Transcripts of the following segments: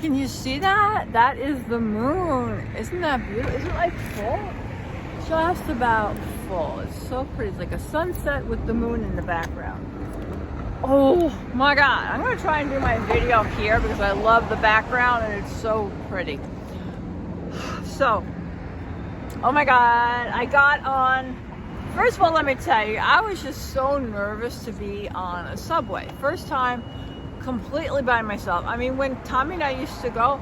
Can you see that? That is the moon. Isn't that beautiful? Is it like full? Just about full. It's so pretty. It's like a sunset with the moon in the background. Oh my God. I'm going to try and do my video here because I love the background and it's so pretty. So, oh my God. I got on. First of all, let me tell you, I was just so nervous to be on a subway. First time, completely by myself. I mean, when Tommy and I used to go,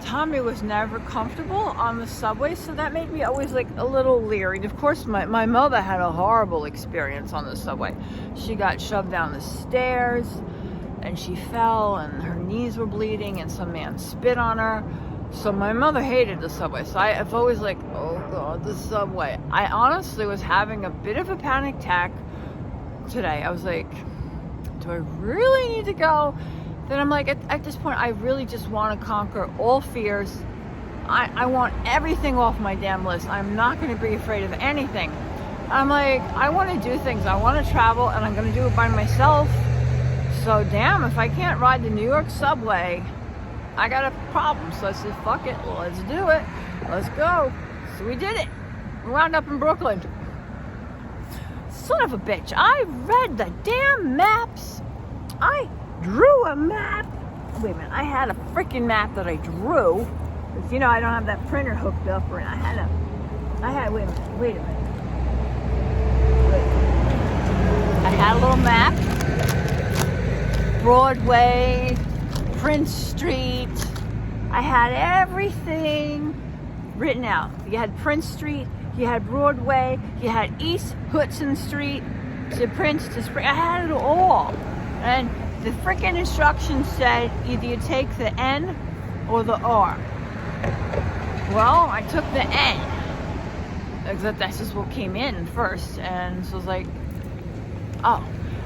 Tommy was never comfortable on the subway, so that made me always like a little leery. And of course, my mother had a horrible experience on the subway. She got shoved down the stairs, and she fell, and her knees were bleeding, and some man spit on her. So my mother hated the subway. So I've always like, oh God, the subway. I honestly was having a bit of a panic attack today. I was like, do I really need to go? Then I'm like, at this point, I really just want to conquer all fears. I want everything off my damn list. I'm not going to be afraid of anything. I'm like, I want to do things. I want to travel, and I'm going to do it by myself. So damn, if I can't ride the New York subway, I got a problem. So I said, fuck it, let's do it. Let's go. So we did it. We wound up in Brooklyn. Son of a bitch, I read the damn maps. I drew a map. Wait a minute, I had a freaking map that I drew. Because, you know, I don't have that printer hooked up. Or wait a minute. I had a little map. Broadway, Prince Street. I had everything written out. You had Prince Street, you had Broadway, you had East Hudson Street to Prince to Spring. I had it all. And the freaking instructions said either you take the N or the R. Well, I took the N. Except that's just what came in first. And so I was like, oh.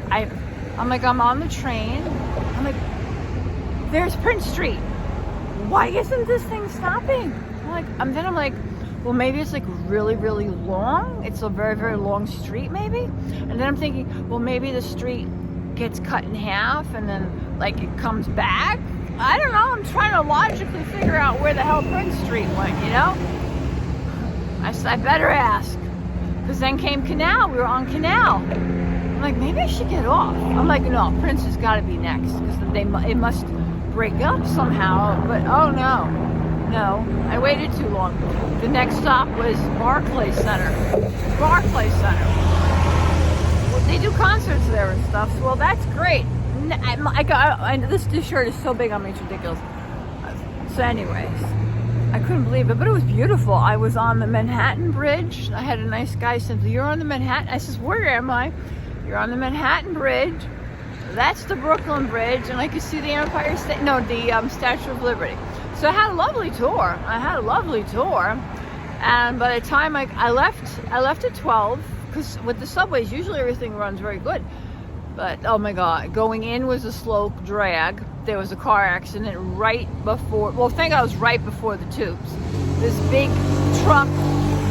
I'm like, I'm on the train. I'm like, there's Prince Street. Why isn't this thing stopping? Then I'm like, well, maybe it's like really, really long. It's a very, very long street, maybe. And then I'm thinking, well, maybe the street gets cut in half and then like it comes back. I don't know. I'm trying to logically figure out where the hell Prince Street went, you know? I said, I better ask. Because then came Canal. We were on Canal. I'm like, maybe I should get off. I'm like, no, Prince has got to be next. Because it must break up somehow. But oh no. No, I waited too long. The next stop was Barclays Center. Barclays Center. Well, they do concerts there and stuff. So, well, that's great. This shirt is so big on me, it's ridiculous. So anyways, I couldn't believe it, but it was beautiful. I was on the Manhattan Bridge. I had a nice guy say, you're on the Manhattan? I says, where am I? You're on the Manhattan Bridge. That's the Brooklyn Bridge, and I could see the Empire State, the Statue of Liberty. So I had a lovely tour. And by the time I left at 12, because with the subways, usually everything runs very good. But, oh my God, going in was a slow drag. There was a car accident right before, well, thank God it was right before the tubes. This big truck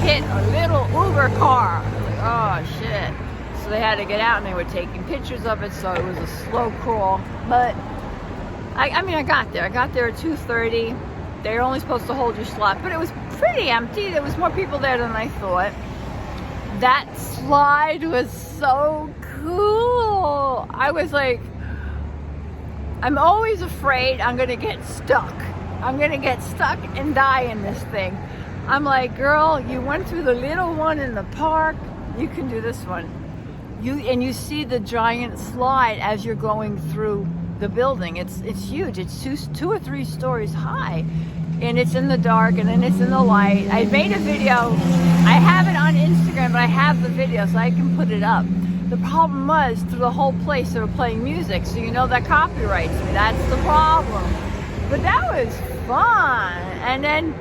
hit a little Uber car. I was like, oh, shit. So they had to get out, and they were taking pictures of it, so it was a slow crawl. But, I got there. I got there at 2:30. They were only supposed to hold your slot, but it was pretty empty. There was more people there than I thought. That slide was so cool. I was like, I'm always afraid I'm going to get stuck. I'm going to get stuck and die in this thing. I'm like, girl, you went through the little one in the park. You can do this one. You see the giant slide as you're going through the building. It's huge. It's two or three stories high, and it's in the dark, and then it's in the light. I made a video. I have it on Instagram, but I have the video, so I can put it up. The problem was, through the whole place, they were playing music, so you know that copyrights me. That's the problem. But that was fun. And then,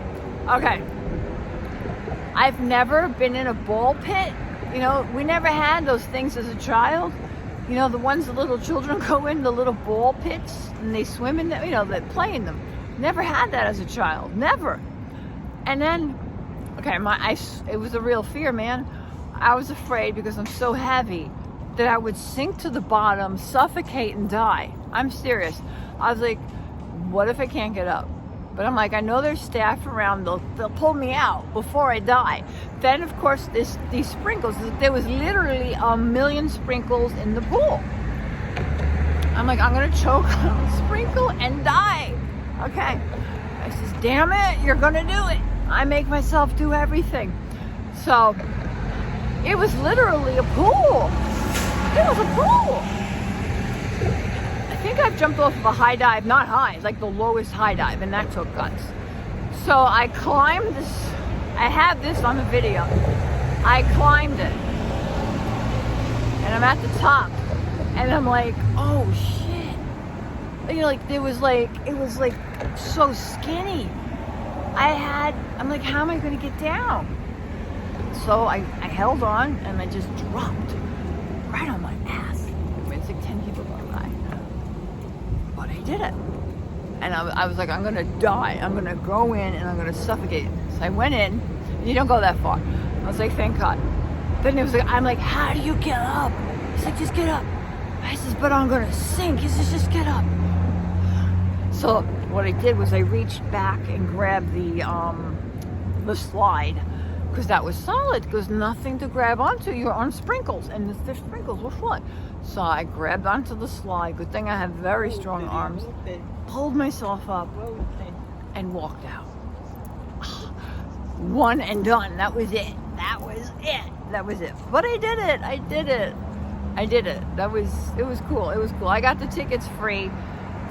okay, I've never been in a ball pit. You know, we never had those things as a child. You know, the ones the little children go in, the little ball pits, and they swim in them, you know, they play in them. Never had that as a child. Never. And then, okay, it was a real fear, man. I was afraid because I'm so heavy that I would sink to the bottom, suffocate, and die. I'm serious. I was like, what if I can't get up? But I'm like, I know there's staff around. They'll pull me out before I die. Then, of course, these sprinkles. There was literally 1 million sprinkles in the pool. I'm like, I'm gonna choke on a sprinkle and die. Okay. I says, damn it, you're gonna do it. I make myself do everything. So it was literally a pool. It was a pool. I think I've jumped off of a high dive, not high, it's like the lowest high dive, and that took guts. So I climbed this, I have this on the video. I climbed it. And I'm at the top. And I'm like, oh shit. You know, like, it was like so skinny. I'm like, how am I gonna get down? So I held on and I just dropped right on my ass. It's like 10 people going by. But I did it. And I was like, I'm gonna die. I'm gonna go in and I'm gonna suffocate. So I went in. You don't go that far. I was like, thank God. Then it was like, I'm like, how do you get up? He's like, just get up. I says, but I'm gonna sink. He says, just get up. So what I did was I reached back and grabbed the slide, because that was solid, because nothing to grab onto. You're on sprinkles, and the sprinkles were fun. So I grabbed onto the slide. Good thing I have very strong arms. Pulled myself up and walked out. One and done. That was it. That was it. That was it. But I did it. I did it. I did it. It was cool. It was cool. I got the tickets free.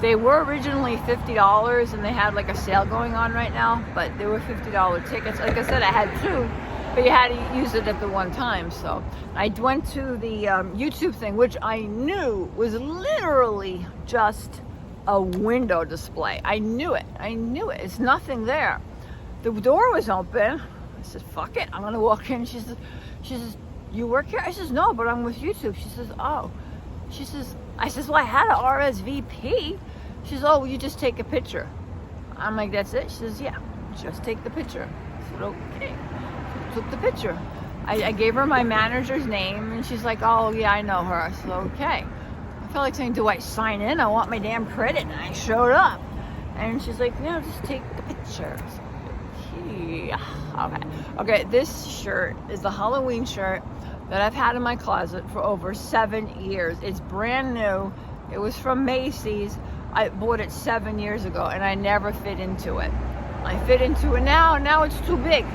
They were originally $50, and they had like a sale going on right now, but they were $50 tickets. Like I said, I had two, but you had to use it at the one time. So I went to the YouTube thing, which I knew was literally just a window display. I knew it. I knew it. It's nothing there. The door was open. I said, fuck it. I'm going to walk in. She says, you work here? I says, no, but I'm with YouTube. She says, oh. She says, I says, well, I had a RSVP. She says, oh, well, you just take a picture. I'm like, that's it? She says, yeah, just take the picture. I said, okay. Took the picture. I gave her my manager's name, and she's like, oh, yeah, I know her. I said, okay. I felt like saying, do I sign in? I want my damn credit. And I showed up. And she's like, no, just take the picture. Okay. Okay, this shirt is the Halloween shirt that I've had in my closet for over 7 years. It's brand new. It was from Macy's. I bought it 7 years ago, and I never fit into it. I fit into it now, and now it's too big.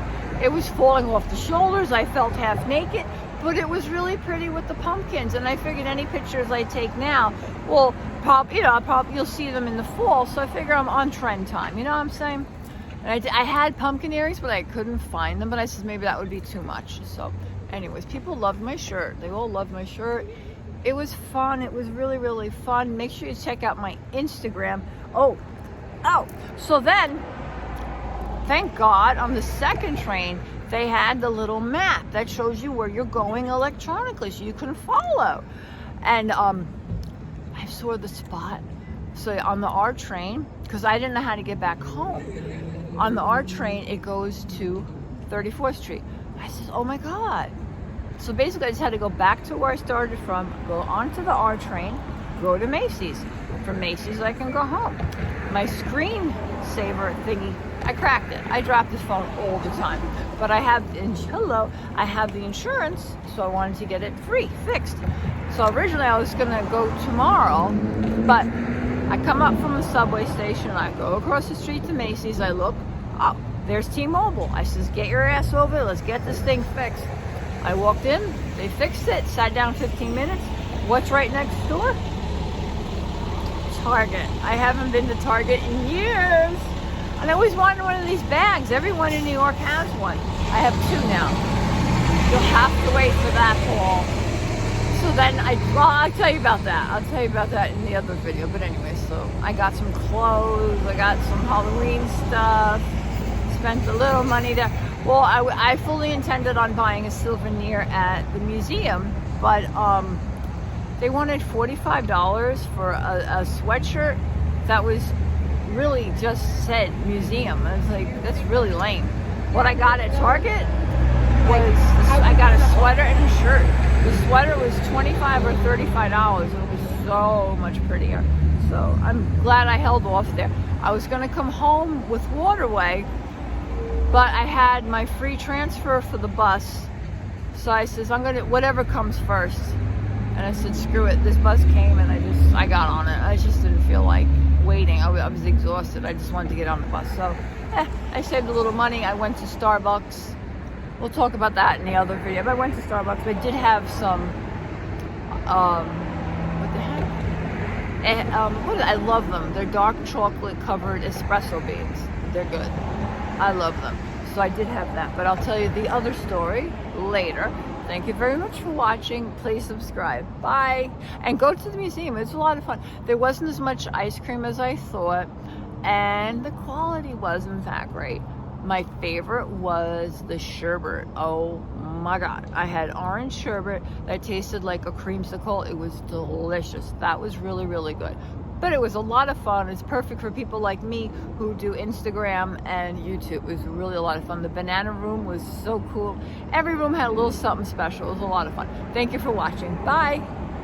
It was falling off the shoulders. I felt half naked, but it was really pretty with the pumpkins. And I figured any pictures I take now, well, probably you'll see them in the fall. So I figure I'm on trend time. You know what I'm saying? And I had pumpkin earrings, but I couldn't find them. But I said maybe that would be too much. So, anyways, people loved my shirt. They all loved my shirt. It was fun. It was really, really fun. Make sure you check out my Instagram. Oh. So then, thank God, on the second train, they had the little map that shows you where you're going electronically, so you can follow. And I saw the spot. So on the R train, because I didn't know how to get back home. On the R train, it goes to 34th Street. I said, oh my God. So basically, I just had to go back to where I started from, go onto the R train, go to Macy's. From Macy's, I can go home. My screensaver thingy, I cracked it. I drop this phone all the time. But I have the insurance, so I wanted to get it fixed. So originally, I was going to go tomorrow, but I come up from the subway station, I go across the street to Macy's, I look, oh, there's T-Mobile. I says, get your ass over, let's get this thing fixed. I walked in, they fixed it, sat down 15 minutes. What's right next door? Target. I haven't been to Target in years. And I always wanted one of these bags. Everyone in New York has one. I have two now. You'll have to wait for that fall. So then I'll tell you about that. I'll tell you about that in the other video. But anyway, so I got some clothes. I got some Halloween stuff. Spent a little money there. Well, I fully intended on buying a souvenir at the museum, but they wanted $45 for a sweatshirt that was really just said museum. I was like, that's really lame. What I got at Target was, I got a sweater and a shirt. The sweater was $25 or $35. It was so much prettier. So So I'm glad I held off there. I was going to come home with Waterway, but I had my free transfer for the bus. So I says, I'm going to, whatever comes first. And I said, screw it. This bus came and I got on it. I just didn't feel like waiting. I was exhausted. I just wanted to get on the bus. So I saved a little money. I went to Starbucks. We'll talk about that in the other video. But I went to Starbucks. But I did have some, what the heck? I love them. They're dark chocolate covered espresso beans. They're good. I love them. So I did have that. But I'll tell you the other story later. Thank you very much for watching. Please subscribe. Bye. And go to the museum. It's a lot of fun. There wasn't as much ice cream as I thought, and the quality wasn't that great. My favorite was the sherbet. Oh my God. I had orange sherbet that tasted like a creamsicle. It was delicious. That was really, really good. But it was a lot of fun. It's perfect for people like me who do Instagram and YouTube. It was really a lot of fun. The banana room was so cool. Every room had a little something special. It was a lot of fun. Thank you for watching. Bye.